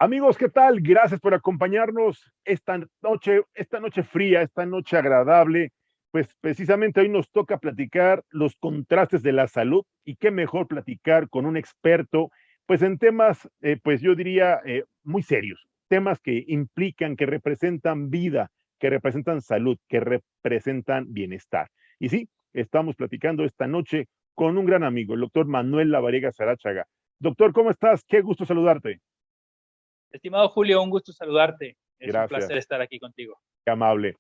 Amigos, ¿qué tal? Gracias por acompañarnos esta noche fría, esta noche agradable. Pues precisamente hoy nos toca platicar los contrastes de la salud y qué mejor platicar con un experto, pues en temas, pues yo diría, muy serios, temas que implican, que representan vida, que representan salud, que representan bienestar. Y sí, estamos platicando esta noche con un gran amigo, el doctor Manuel Lavariega Sarachaga. Doctor, ¿cómo estás? Qué gusto saludarte. Estimado Julio, un gusto saludarte. Es un Gracias. placer estar aquí contigo. Qué amable.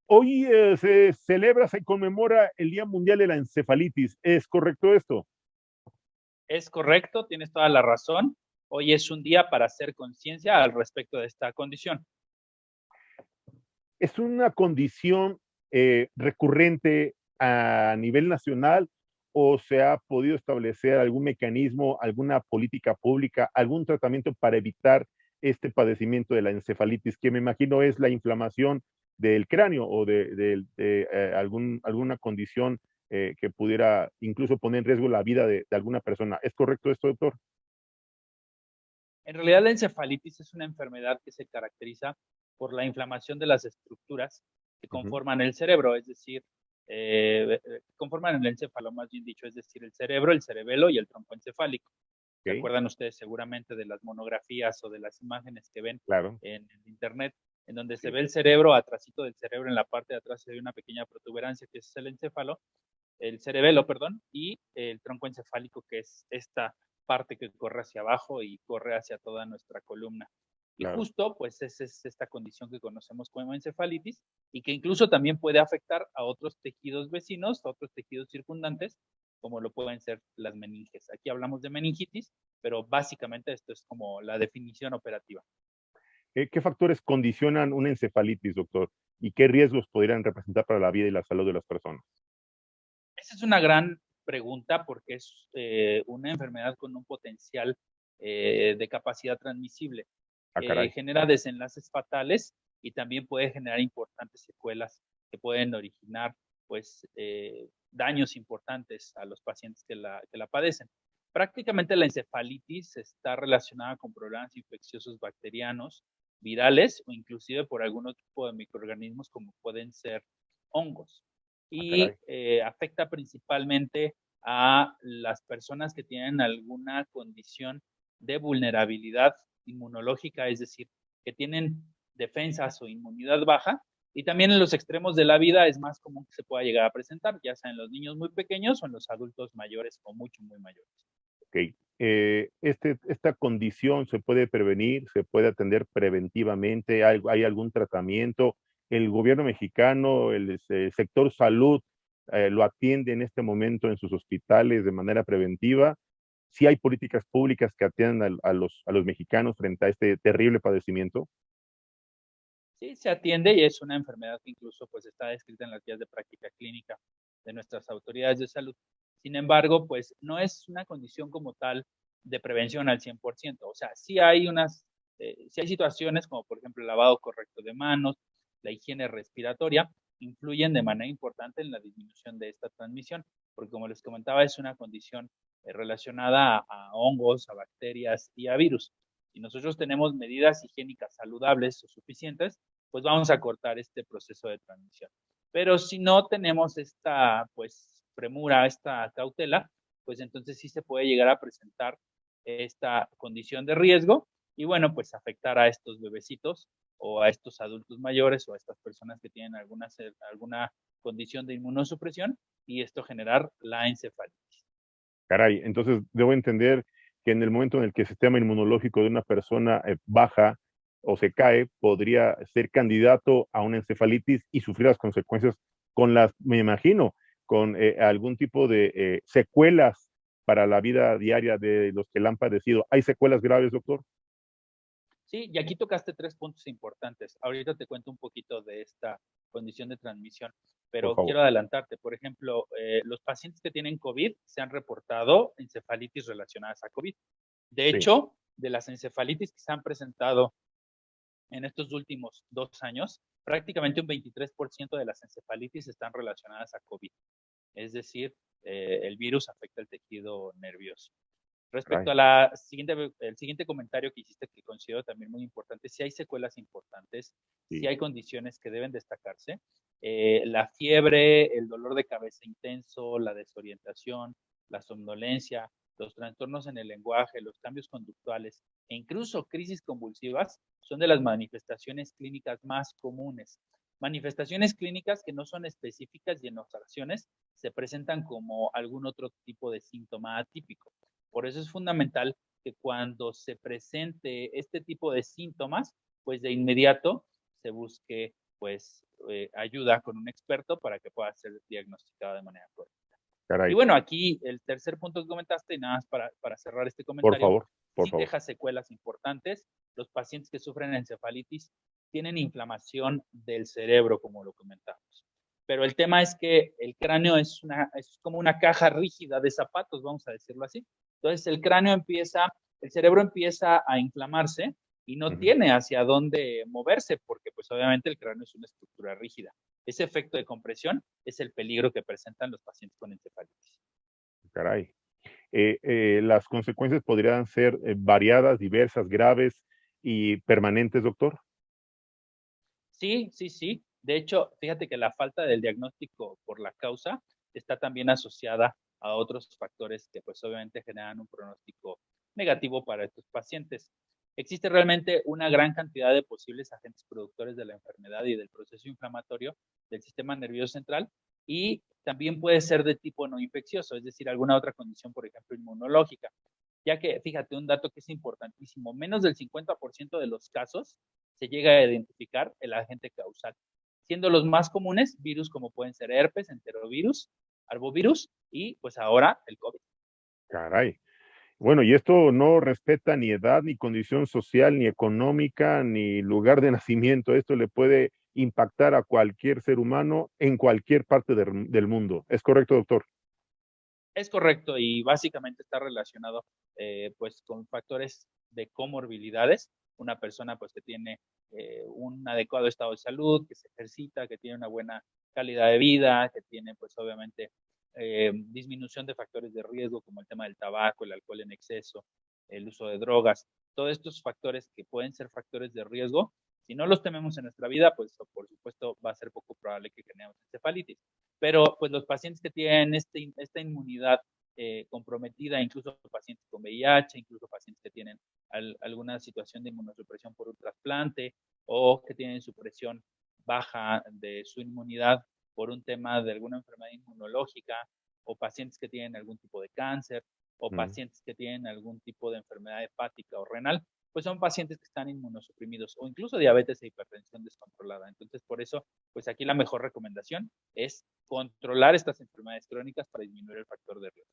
Hoy se celebra, se conmemora el Día Mundial de la Encefalitis. ¿Es correcto esto? Es correcto, tienes toda la razón. Hoy es un día para hacer conciencia al respecto de esta condición. ¿Es una condición recurrente a nivel nacional o se ha podido establecer algún mecanismo, alguna política pública, algún tratamiento para evitar este padecimiento de la encefalitis, que me imagino es la inflamación del cráneo o alguna condición que pudiera incluso poner en riesgo la vida de alguna persona? ¿Es correcto esto, doctor? En realidad, la encefalitis es una enfermedad que se caracteriza por la inflamación de las estructuras que Ujú. conforman el cerebro, es decir, conforman el encéfalo, más bien dicho, es decir, el cerebro, el cerebelo y el tronco encefálico. ¿Se Ok, acuerdan ustedes seguramente de las monografías o de las imágenes que ven claro. en el internet, en donde se Sí. ve el cerebro, atrásito del cerebro, en la parte de atrás se ve una pequeña protuberancia que es el encéfalo, el cerebelo, perdón, y el tronco encefálico, que es esta parte que corre hacia abajo y corre hacia toda nuestra columna. Y Claro. justo, pues, es esta condición que conocemos como encefalitis y que incluso también puede afectar a otros tejidos vecinos, a otros tejidos circundantes, como lo pueden ser las meninges. Aquí hablamos de meningitis, pero básicamente esto es como la definición operativa. ¿Qué factores condicionan una encefalitis, doctor? ¿Y qué riesgos podrían representar para la vida y la salud de las personas? Esa es una gran pregunta porque es una enfermedad con un potencial de capacidad transmisible. Ah, caray. Genera desenlaces fatales y también puede generar importantes secuelas que pueden originar pues, daños importantes a los pacientes que la padecen. Prácticamente la encefalitis está relacionada con problemas infecciosos bacterianos, virales o inclusive por algún tipo de microorganismos como pueden ser hongos. Ah, Y caray. afecta principalmente a las personas que tienen alguna condición de vulnerabilidad inmunológica, es decir, que tienen defensas o inmunidad baja, y también en los extremos de la vida es más común que se pueda llegar a presentar, ya sea en los niños muy pequeños o en los adultos mayores o mucho, muy mayores. Ok. ¿Esta condición se puede prevenir? ¿Se puede atender preventivamente? ¿Hay algún tratamiento? ¿El gobierno mexicano, el sector salud, lo atiende en este momento en sus hospitales de manera preventiva? ¿Sí hay políticas públicas que atiendan a los mexicanos frente a este terrible padecimiento? Sí, se atiende y es una enfermedad que incluso pues está descrita en las guías de práctica clínica de nuestras autoridades de salud. Sin embargo, pues no es una condición como tal de prevención al 100%. O sea, sí hay situaciones como por ejemplo el lavado correcto de manos, la higiene respiratoria, influyen de manera importante en la disminución de esta transmisión, porque como les comentaba, es una condición relacionada a hongos, a bacterias y a virus. Si nosotros tenemos medidas higiénicas saludables o suficientes, pues vamos a cortar este proceso de transmisión. Pero si no tenemos esta, pues, premura, esta cautela, pues entonces sí se puede llegar a presentar esta condición de riesgo y bueno, pues afectar a estos bebecitos o a estos adultos mayores o a estas personas que tienen alguna condición de inmunosupresión y esto generar la encefalitis. Caray, entonces debo entender que en el momento en el que el sistema inmunológico de una persona baja o se cae, podría ser candidato a una encefalitis y sufrir las consecuencias me imagino, con algún tipo de secuelas para la vida diaria de los que la han padecido. ¿Hay secuelas graves, doctor? Sí, y aquí tocaste tres puntos importantes. Ahorita te cuento un poquito de esta condición de transmisión, Por pero favor. quiero adelantarte. Por ejemplo, los pacientes que tienen COVID se han reportado encefalitis relacionadas a COVID. De Sí, hecho, de las encefalitis que se han presentado en estos últimos 2 años, prácticamente un 23% de las encefalitis están relacionadas a COVID. Es decir, el virus afecta el tejido nervioso. Respecto Caray. a el siguiente comentario que hiciste, que considero también muy importante, si hay secuelas importantes, si Sí, hay condiciones que deben destacarse, la fiebre, el dolor de cabeza intenso, la desorientación, la somnolencia, los trastornos en el lenguaje, los cambios conductuales e incluso crisis convulsivas son de las manifestaciones clínicas más comunes. Manifestaciones clínicas que no son específicas y en ocasiones se presentan como algún otro tipo de síntoma atípico. Por eso es fundamental que cuando se presente este tipo de síntomas, pues de inmediato se busque pues ayuda con un experto para que pueda ser diagnosticado de manera correcta. Y caray. bueno, aquí el tercer punto que comentaste, y nada más para cerrar este Por comentario, favor, por sí favor. deja secuelas importantes. Los pacientes que sufren encefalitis tienen inflamación del cerebro, como lo comentamos. Pero el tema es que el cráneo es como una caja rígida de zapatos, vamos a decirlo así. Entonces el cerebro empieza a inflamarse y no Ujú. tiene hacia dónde moverse, porque pues obviamente el cráneo es una estructura rígida. Ese efecto de compresión es el peligro que presentan los pacientes con encefalitis. Caray. Las consecuencias podrían ser variadas, diversas, graves y permanentes, doctor. Sí, sí, sí. De hecho, fíjate que la falta del diagnóstico por la causa está también asociada a otros factores que pues obviamente generan un pronóstico negativo para estos pacientes. Existe realmente una gran cantidad de posibles agentes productores de la enfermedad y del proceso inflamatorio del sistema nervioso central y también puede ser de tipo no infeccioso, es decir, alguna otra condición, por ejemplo, inmunológica. Ya que, fíjate, un dato que es importantísimo, menos del 50% de los casos se llega a identificar el agente causal, siendo los más comunes virus como pueden ser herpes, enterovirus, arbovirus y pues ahora el COVID. Caray. Bueno, y esto no respeta ni edad, ni condición social, ni económica, ni lugar de nacimiento. Esto le puede impactar a cualquier ser humano en cualquier parte del mundo. ¿Es correcto, doctor? Es correcto y básicamente está relacionado pues con factores de comorbilidades. Una persona pues que tiene un adecuado estado de salud, que se ejercita, que tiene una buena calidad de vida, que tiene pues obviamente disminución de factores de riesgo como el tema del tabaco, el alcohol en exceso, el uso de drogas. Todos estos factores que pueden ser factores de riesgo, si no los tenemos en nuestra vida, pues por supuesto va a ser poco probable que generemos encefalitis. Pero pues los pacientes que tienen esta inmunidad comprometida, incluso pacientes con VIH, incluso pacientes que tienen alguna situación de inmunosupresión por un trasplante o que tienen supresión baja de su inmunidad por un tema de alguna enfermedad inmunológica o pacientes que tienen algún tipo de cáncer o Mm. pacientes que tienen algún tipo de enfermedad hepática o renal, pues son pacientes que están inmunosuprimidos o incluso diabetes e hipertensión descontrolada. Entonces, por eso, pues aquí la mejor recomendación es controlar estas enfermedades crónicas para disminuir el factor de riesgo.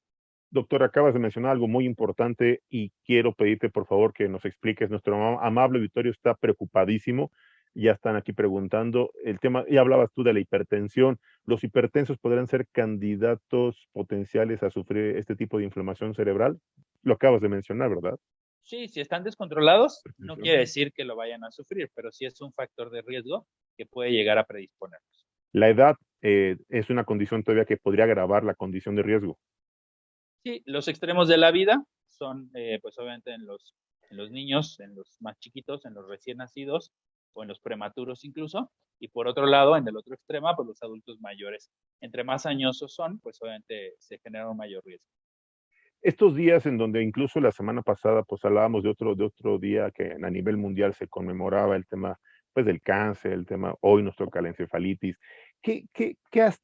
Doctor, acabas de mencionar algo muy importante y quiero pedirte por favor que nos expliques. Nuestro amable auditorio está preocupadísimo. Ya están aquí preguntando el tema. Ya hablabas tú de la hipertensión. ¿Los hipertensos podrán ser candidatos potenciales a sufrir este tipo de inflamación cerebral? Lo acabas de mencionar, ¿verdad? Sí, si están descontrolados, no Hipertensión. quiere decir que lo vayan a sufrir, pero sí es un factor de riesgo que puede llegar a predisponerlos. La edad es una condición todavía que podría agravar la condición de riesgo. Sí, los extremos de la vida son, pues obviamente en los niños, en los más chiquitos, en los recién nacidos o en los prematuros incluso. Y por otro lado, en el otro extremo, pues los adultos mayores. Entre más añosos son, pues obviamente se genera un mayor riesgo. Estos días en donde incluso la semana pasada pues hablábamos de otro día que a nivel mundial se conmemoraba el tema pues del cáncer, el tema hoy nos toca la encefalitis. ¿Qué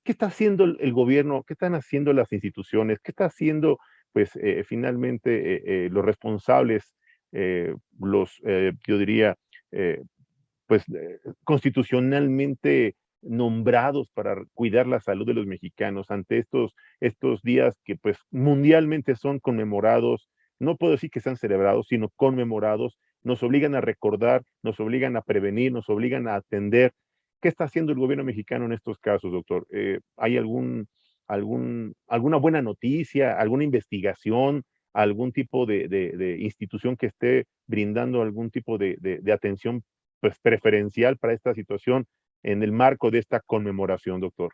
está haciendo el gobierno? ¿Qué están haciendo las instituciones? ¿Qué está haciendo pues finalmente los responsables, yo diría, eh, pues constitucionalmente nombrados para cuidar la salud de los mexicanos ante estos días que pues mundialmente son conmemorados, no puedo decir que sean celebrados, sino conmemorados, nos obligan a recordar, nos obligan a prevenir, nos obligan a atender. ¿Qué está haciendo el gobierno mexicano en estos casos, doctor? ¿Hay alguna buena noticia, alguna investigación, algún tipo de institución que esté brindando algún tipo de atención pues, preferencial para esta situación en el marco de esta conmemoración, doctor?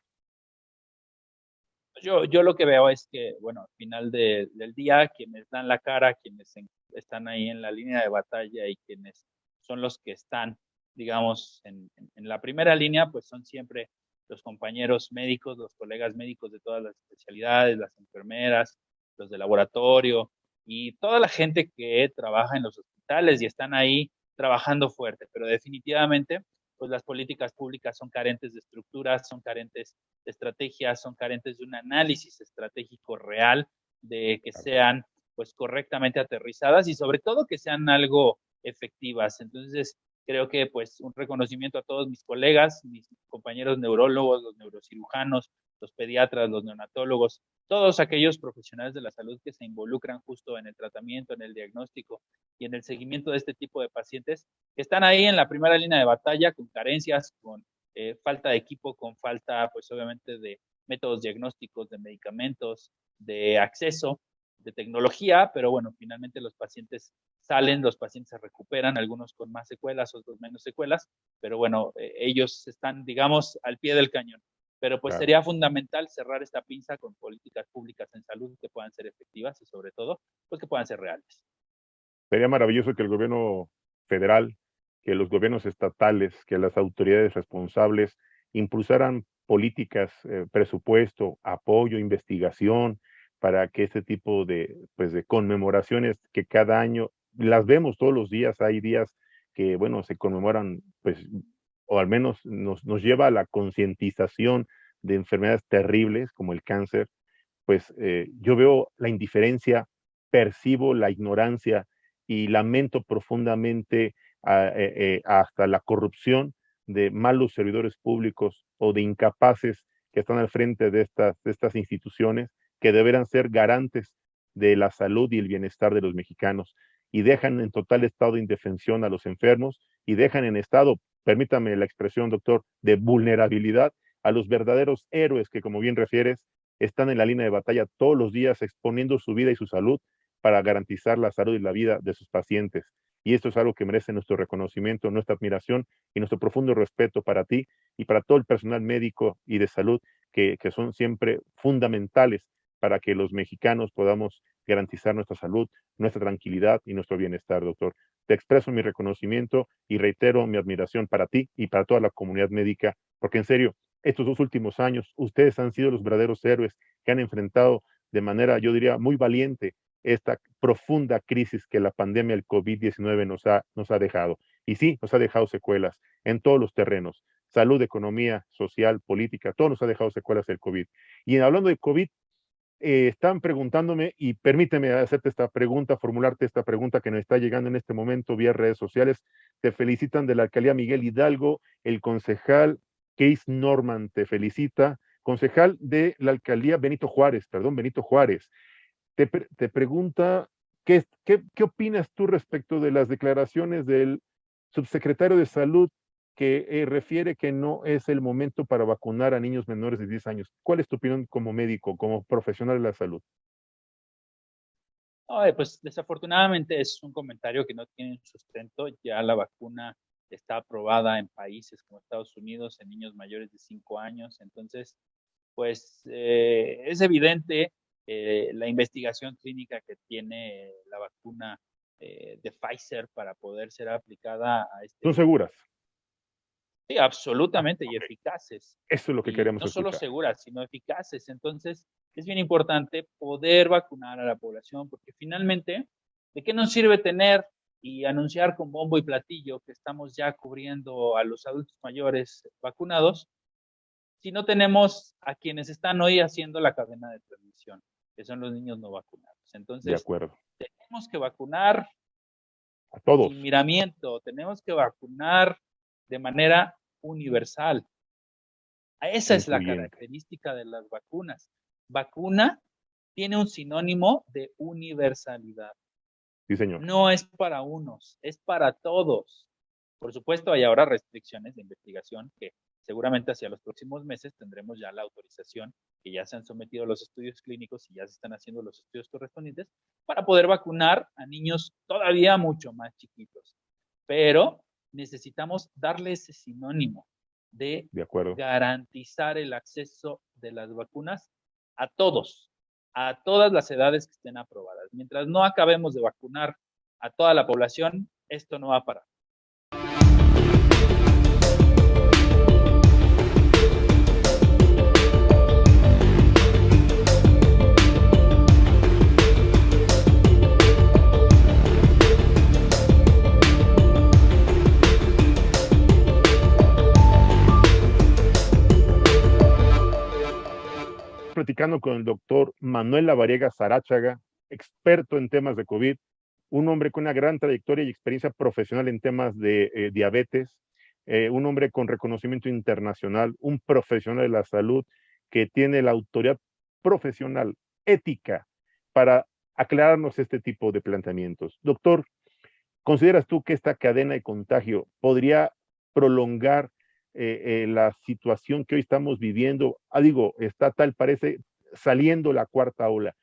Yo lo que veo es que, bueno, al final del día, quienes dan la cara, quienes están ahí en la línea de batalla y quienes son los que están, digamos, en la primera línea, pues son siempre los compañeros médicos, los colegas médicos de todas las especialidades, las enfermeras, los de laboratorio y toda la gente que trabaja en los hospitales y están ahí trabajando fuerte. Pero definitivamente, pues las políticas públicas son carentes de estructuras, son carentes de estrategias, son carentes de un análisis estratégico real, de que sean pues correctamente aterrizadas y sobre todo que sean algo efectivas. Entonces, creo que pues un reconocimiento a todos mis colegas, mis compañeros neurólogos, los neurocirujanos, los pediatras, los neonatólogos, todos aquellos profesionales de la salud que se involucran justo en el tratamiento, en el diagnóstico y en el seguimiento de este tipo de pacientes, que están ahí en la primera línea de batalla con carencias, con falta de equipo, con falta, pues obviamente, de métodos diagnósticos, de medicamentos, de acceso, de tecnología, pero bueno, finalmente los pacientes salen, los pacientes se recuperan, algunos con más secuelas, otros menos secuelas, pero bueno, ellos están, digamos, al pie del cañón. Pero pues Claro. sería fundamental cerrar esta pinza con políticas públicas en salud que puedan ser efectivas y sobre todo, pues que puedan ser reales. Sería maravilloso que el gobierno federal, que los gobiernos estatales, que las autoridades responsables impulsaran políticas, presupuesto, apoyo, investigación, para que este tipo de, pues, de conmemoraciones que cada año las vemos todos los días, hay días que, bueno, se conmemoran, pues, o al menos nos lleva a la concientización de enfermedades terribles como el cáncer, pues yo veo la indiferencia, percibo la ignorancia y lamento profundamente hasta la corrupción de malos servidores públicos o de incapaces que están al frente de estas instituciones que deberán ser garantes de la salud y el bienestar de los mexicanos y dejan en total estado de indefensión a los enfermos y dejan en estado, permítame la expresión, doctor, de vulnerabilidad a los verdaderos héroes que, como bien refieres, están en la línea de batalla todos los días exponiendo su vida y su salud para garantizar la salud y la vida de sus pacientes. Y esto es algo que merece nuestro reconocimiento, nuestra admiración y nuestro profundo respeto para ti y para todo el personal médico y de salud que son siempre fundamentales para que los mexicanos podamos garantizar nuestra salud, nuestra tranquilidad y nuestro bienestar, doctor. Te expreso mi reconocimiento y reitero mi admiración para ti y para toda la comunidad médica, porque en serio, estos 2 últimos años, ustedes han sido los verdaderos héroes que han enfrentado de manera, yo diría, muy valiente esta profunda crisis que la pandemia del COVID-19 nos ha dejado. Y sí, nos ha dejado secuelas en todos los terrenos, salud, economía, social, política, todo nos ha dejado secuelas del COVID. Y hablando de COVID, están preguntándome, y permíteme hacerte esta pregunta, formularte esta pregunta que nos está llegando en este momento vía redes sociales. Te felicitan de la alcaldía Miguel Hidalgo, el concejal Case Norman te felicita, concejal de la alcaldía Benito Juárez, perdón, Benito Juárez. Te pregunta, ¿qué opinas tú respecto de las declaraciones del subsecretario de Salud que refiere que no es el momento para vacunar a niños menores de 10 años? ¿Cuál es tu opinión como médico, como profesional de la salud? Ay, pues desafortunadamente es un comentario que no tiene sustento. Ya la vacuna está aprobada en países como Estados Unidos en niños mayores de 5 años. Entonces, pues es evidente la investigación clínica que tiene la vacuna de Pfizer para poder ser aplicada a este ¿Son virus. seguras? Sí, absolutamente, y Ok. eficaces. Eso es lo que Y queremos no solo escuchar. seguras, sino eficaces. Entonces, es bien importante poder vacunar a la población, porque finalmente, ¿de qué nos sirve tener y anunciar con bombo y platillo que estamos ya cubriendo a los adultos mayores vacunados si no tenemos a quienes están hoy haciendo la cadena de transmisión, que son los niños no vacunados? De Entonces, acuerdo. tenemos que vacunar A todos. sin miramiento, tenemos que vacunar de manera universal. Esa es la Incluyente. característica de las vacunas. Vacuna tiene un sinónimo de universalidad. Sí, señor. No es para unos, es para todos. Por supuesto, hay ahora restricciones de investigación que seguramente hacia los próximos meses tendremos ya la autorización, que ya se han sometido a los estudios clínicos y ya se están haciendo los estudios correspondientes para poder vacunar a niños todavía mucho más chiquitos. Pero necesitamos darle ese sinónimo de De acuerdo. garantizar el acceso de las vacunas a todos, a todas las edades que estén aprobadas. Mientras no acabemos de vacunar a toda la población, esto no va a parar. Platicando con el doctor Manuel Lavariega Saráchaga, experto en temas de COVID, un hombre con una gran trayectoria y experiencia profesional en temas de diabetes, un hombre con reconocimiento internacional, un profesional de la salud que tiene la autoridad profesional, ética, para aclararnos este tipo de planteamientos. Doctor, ¿consideras tú que esta cadena de contagio podría prolongar la situación que hoy estamos viviendo? Digo, está tal, parece saliendo la cuarta ola.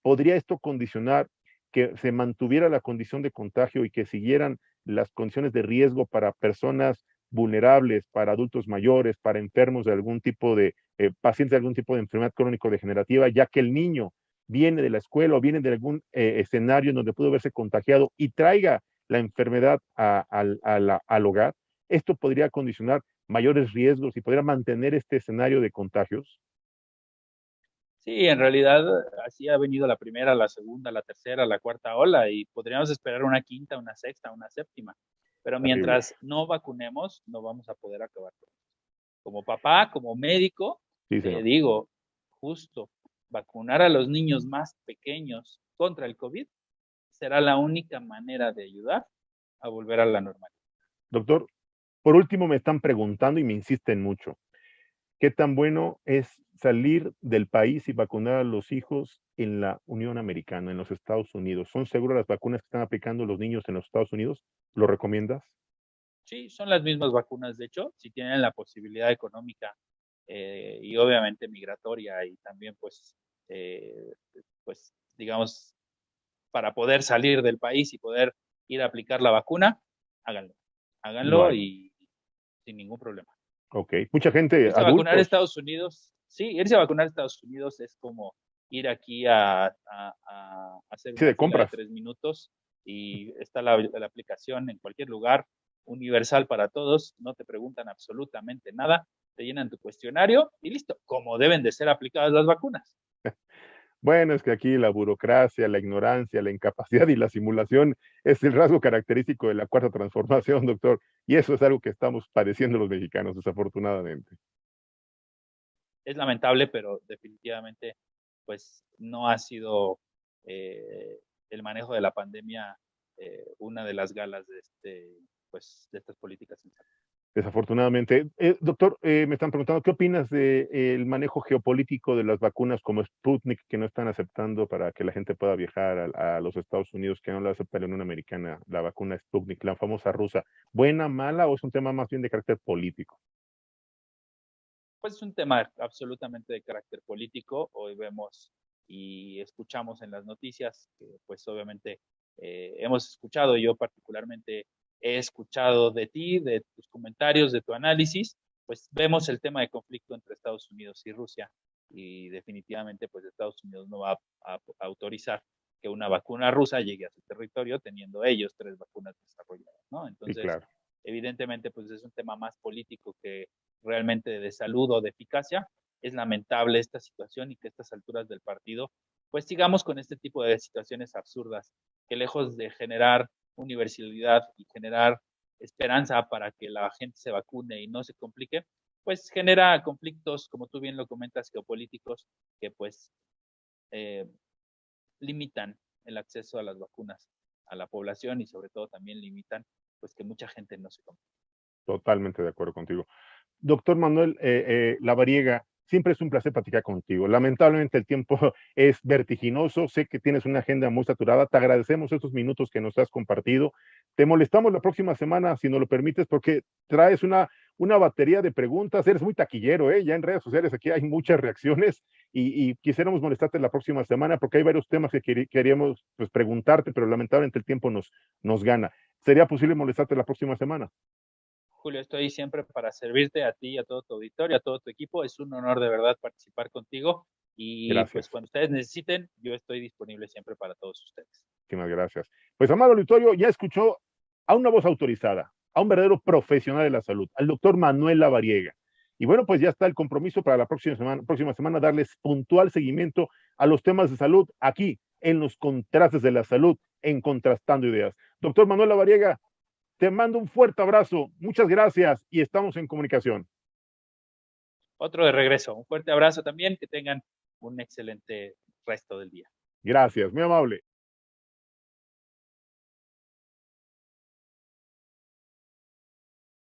¿Podría esto condicionar que se mantuviera la condición de contagio y que siguieran las condiciones de riesgo para personas vulnerables, para adultos mayores, para enfermos de algún tipo de, pacientes de algún tipo de enfermedad crónico-degenerativa, ya que el niño viene de la escuela o viene de algún escenario en donde pudo haberse contagiado y traiga la enfermedad al hogar? ¿Esto podría condicionar mayores riesgos y podría mantener este escenario de contagios? Sí, en realidad así ha venido la primera, la segunda, la tercera, la cuarta ola y podríamos esperar una quinta, una sexta, una séptima. Pero Terrible. mientras no vacunemos, no vamos a poder acabar con esto. Como papá, como médico, Sí, te señor. digo, justo vacunar a los niños más pequeños contra el COVID será la única manera de ayudar a volver a la normalidad. Doctor, por último me están preguntando y me insisten mucho. ¿Qué tan bueno es salir del país y vacunar a los hijos en la Unión Americana, en los Estados Unidos? ¿Son seguras las vacunas que están aplicando los niños en los Estados Unidos? ¿Lo recomiendas? Sí, son las mismas vacunas, de hecho, si tienen la posibilidad económica y obviamente migratoria y también eh, pues digamos, para poder salir del país y poder ir a aplicar la vacuna, háganlo, No háganlo hay. y sin ningún problema. Ok. Mucha gente, Irse a vacunar a adultos, Estados Unidos, sí, irse a vacunar a Estados Unidos es como ir aquí a hacer sí, una de fila de compras. 3 minutos y está la aplicación en cualquier lugar, universal para todos, no te preguntan absolutamente nada, te llenan tu cuestionario y listo, como deben de ser aplicadas las vacunas. Bueno, es que aquí la burocracia, la ignorancia, la incapacidad y la simulación es el rasgo característico de la cuarta transformación, doctor. Y eso es algo que estamos padeciendo los mexicanos, desafortunadamente. Es lamentable, pero definitivamente pues no ha sido eh, el manejo de la pandemia una de las galas de de estas políticas. Desafortunadamente. Doctor, me están preguntando, ¿qué opinas del manejo geopolítico de las vacunas como Sputnik que no están aceptando para que la gente pueda viajar a los Estados Unidos, que no la acepta la Unión Americana, la vacuna Sputnik, la famosa rusa? ¿Buena, mala o es un tema más bien de carácter político? Pues es un tema absolutamente de carácter político. Hoy vemos y escuchamos en las noticias que pues obviamente hemos escuchado, yo particularmente he escuchado de ti, de tus comentarios, de tu análisis, pues vemos el tema de conflicto entre Estados Unidos y Rusia y definitivamente pues Estados Unidos no va a autorizar que una vacuna rusa llegue a su territorio teniendo ellos 3 vacunas desarrolladas, ¿no? Sí, Entonces, claro. evidentemente pues es un tema más político que realmente de salud o de eficacia. Es lamentable esta situación y que a estas alturas del partido, pues sigamos con este tipo de situaciones absurdas, que lejos de generar universalidad y generar esperanza para que la gente se vacune y no se complique, pues genera conflictos, como tú bien lo comentas, geopolíticos, que pues eh, limitan el acceso a las vacunas a la población y sobre todo también limitan pues que mucha gente no se complique. Totalmente de acuerdo contigo. Doctor Manuel Lavariega, siempre es un placer platicar contigo. Lamentablemente el tiempo es vertiginoso, sé que tienes una agenda muy saturada, te agradecemos estos minutos que nos has compartido. Te molestamos la próxima semana, si nos lo permites, porque traes una batería de preguntas, eres muy taquillero, ¿eh? Ya en redes sociales aquí hay muchas reacciones y quisiéramos molestarte la próxima semana porque hay varios temas que queríamos pues, preguntarte, pero lamentablemente el tiempo nos gana. ¿Sería posible molestarte la próxima semana? Julio, estoy siempre para servirte a ti y a todo tu auditorio, a todo tu equipo. Es un honor de verdad participar contigo Y Gracias. pues cuando ustedes necesiten, yo estoy disponible siempre para todos ustedes. Muchísimas gracias. Pues, amado auditorio, ya escuchó a una voz autorizada, a un verdadero profesional de la salud, al doctor Manuel Lavariega. Y bueno, pues ya está el compromiso para la próxima semana darles puntual seguimiento a los temas de salud aquí en los contrastes de la salud, en Contrastando Ideas. Doctor Manuel Lavariega, te mando un fuerte abrazo, muchas gracias y estamos en comunicación. Otro de regreso. Un fuerte abrazo también, que tengan un excelente resto del día. Gracias, muy amable.